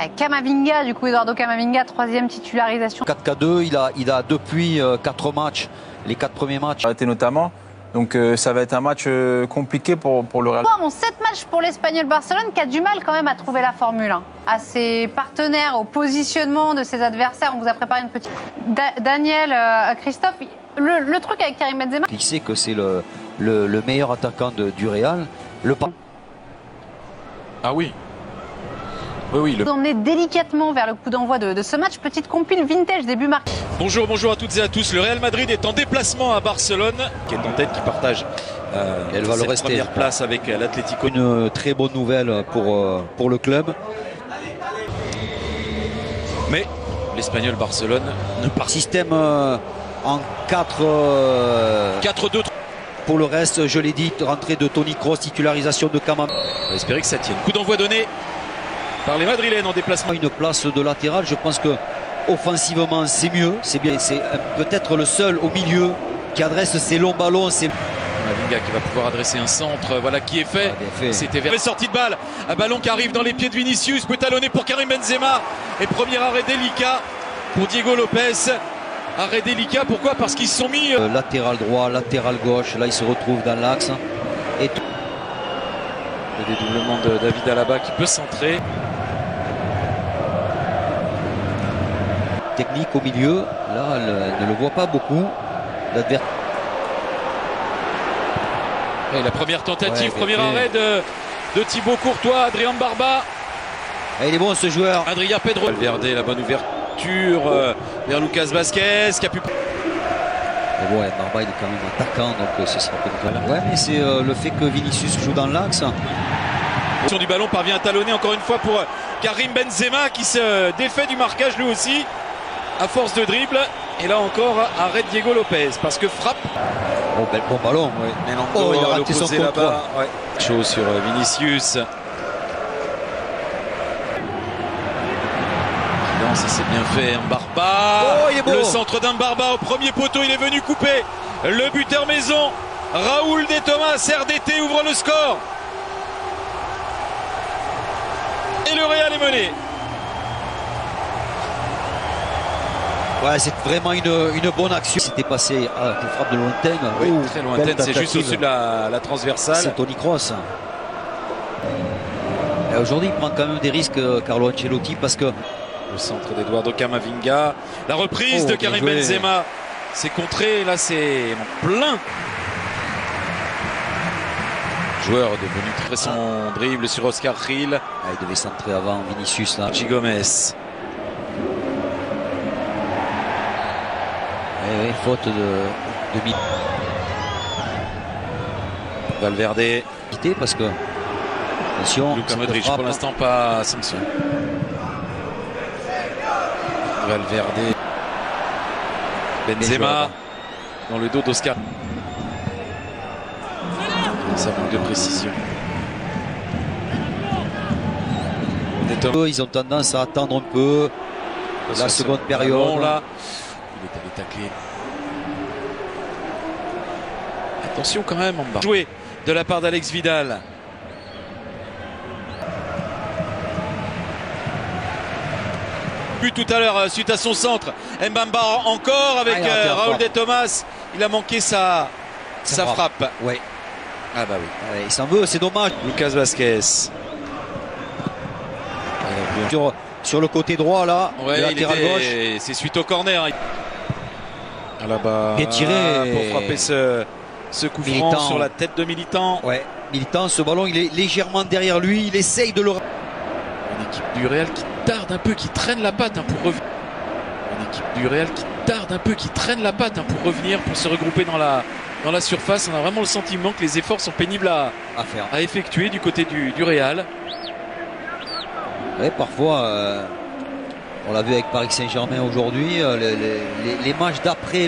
Camavinga, du coup, Eduardo Camavinga, 3e titularisation. 4K2, il a depuis 4 matchs, les 4 premiers matchs. Arrêté notamment. Donc ça va être un match compliqué pour le Real. Bon, 7 matchs pour l'Espagnol Barcelone qui a du mal quand même à trouver la formule, à ses partenaires, au positionnement de ses adversaires. On vous a préparé une petite... Daniel, Christophe, le truc avec Karim Benzema... Il sait que c'est le meilleur attaquant du Real. Ah oui. Oui, Vous emmenez délicatement vers le coup d'envoi de ce match. Petite compile vintage début marqué. Bonjour à toutes et à tous. Le Real Madrid est en déplacement à Barcelone, qui est en tête, qui partage Elle va le rester. Première place avec l'Atlético. Une très bonne nouvelle pour le club. Mais l'Espagnol Barcelone ne part pas. Système en 4... 4-2. Pour le reste, je l'ai dit, rentrée de Toni Kroos, titularisation de Camavinga. On va espérer que ça tienne. Coup d'envoi donné par les Madrilènes en déplacement. Une place de latéral, je pense que offensivement c'est mieux, c'est bien. C'est peut-être le seul au milieu qui adresse ses longs ballons. Camavinga qui va pouvoir adresser un centre, voilà qui est fait. Ah, c'était vers sortie de balle, un ballon qui arrive dans les pieds de Vinicius, peut talonner pour Karim Benzema. Et premier arrêt délicat pour Diego Lopez. Arrêt délicat, pourquoi? Parce qu'ils se sont mis... latéral droit, latéral gauche, là ils se retrouvent dans l'axe. Et le dédoublement de David Alaba qui peut centrer. Technique au milieu, là elle ne le voit pas beaucoup. Et la première tentative, premier arrêt de Thibaut Courtois, Adrien Barba. Et il est bon ce joueur. Adrien Pedro. Valverde, la bonne ouverture vers Lucas Vazquez qui a pu... Mais bon, Barba il est quand même attaquant, donc ce sera peut-être... Ouais, mais c'est le fait que Vinicius joue dans l'axe. Du ballon parvient à talonner encore une fois pour Karim Benzema qui se défait du marquage lui aussi à force de dribble. Et là encore arrête Diego Lopez parce que frappe. Oh, bon ballon. Ouais. Oh, il a raté son contrôle. Ouais. Chose sur Vinicius. Non, ça c'est bien fait. Mbarba. Oh, il est beau. Le centre d'Mbarba au premier poteau, il est venu couper le buteur maison. Raúl de Tomás, RDT ouvre le score. Et le Real est mené. Ouais, c'est vraiment une bonne action. C'était passé à une frappe de lointaine. Oui, très lointaine, c'est juste au-dessus de la transversale. C'est Toni Kroos. Aujourd'hui, il prend quand même des risques, Carlo Ancelotti, parce que... Le centre d'Eduardo Camavinga. La reprise de Karim Benzema. C'est contré, là c'est en plein. Joueur devenu très son dribble sur Oscar Gil. Ah, il devait centrer avant Vinicius là. Sergi Gomez. Oui, faute de Valverde. Parce que attention, Luka Modric pour l'instant pas sanction. Valverde. Benzema dans le dos d'Oscar. Ça manque de précision. Ils ont tendance à attendre un peu la seconde période. Là. Il est allé tacler. Attention quand même, on va jouer de la part d'Alex Vidal. But tout à l'heure suite à son centre. Mbamba encore avec Raúl de Tomás. Il a manqué sa frappe. Ouais. Ah bah oui. Ouais, il s'en veut, c'est dommage. Lucas Vazquez. Sur le côté droit là, ouais, latéral gauche. C'est suite au corner. Là-bas. Bien tiré. Pour frapper ce coup franc sur la tête de Militant. Ouais, Militant, ce ballon il est légèrement derrière lui. Il essaye de le... Une équipe du Real qui tarde un peu, qui traîne la patte pour revenir. Une équipe du Real qui tarde un peu, qui traîne la patte pour revenir, pour se regrouper dans la surface. On a vraiment le sentiment que les efforts sont pénibles à effectuer du côté du Real. Ouais, parfois, on l'a vu avec Paris Saint-Germain aujourd'hui, les matchs d'après là.